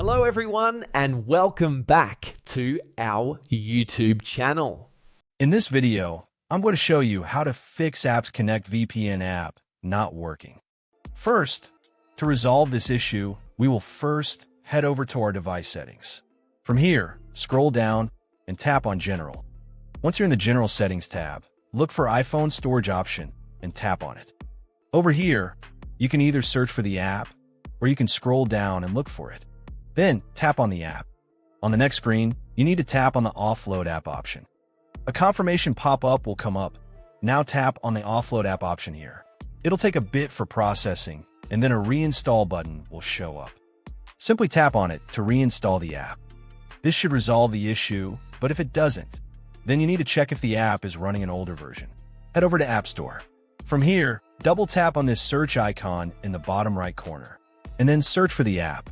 Hello everyone and welcome back to our YouTube channel. In this video, I'm going to show you how to fix Apps Connect VPN app not working. First, to resolve this issue, we will first head over to our device settings. From here, scroll down and tap on General. Once you're in the General Settings tab, look for iPhone Storage option and tap on it. Over here, you can either search for the app or you can scroll down and look for it. Then tap on the app. On the next screen, you need to tap on the Offload app option. A confirmation pop-up will come up. Now tap on the Offload app option here. It'll take a bit for processing, and then a reinstall button will show up. Simply tap on it to reinstall the app. This should resolve the issue, but if it doesn't, then you need to check if the app is running an older version. Head over to App Store. From here, double tap on this search icon in the bottom right corner, and then search for the app.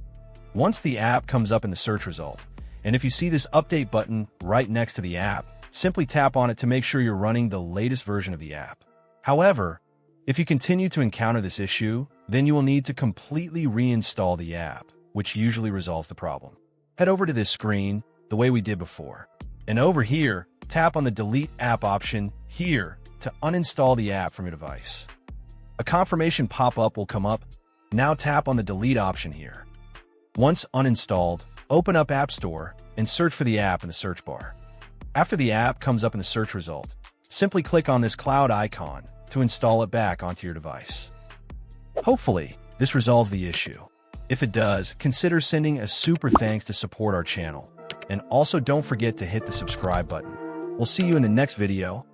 Once the app comes up in the search result, and if you see this update button right next to the app, simply tap on it to make sure you're running the latest version of the app. However, if you continue to encounter this issue, then you will need to completely reinstall the app, which usually resolves the problem. Head over to this screen the way we did before, and over here, tap on the Delete App option here to uninstall the app from your device. A confirmation pop-up will come up. Now tap on the Delete option here. Once uninstalled, open up App Store and search for the app in the search bar. After the app comes up in the search result, simply click on this cloud icon to install it back onto your device. Hopefully, this resolves the issue. If it does, consider sending a super thanks to support our channel. And also don't forget to hit the subscribe button. We'll see you in the next video.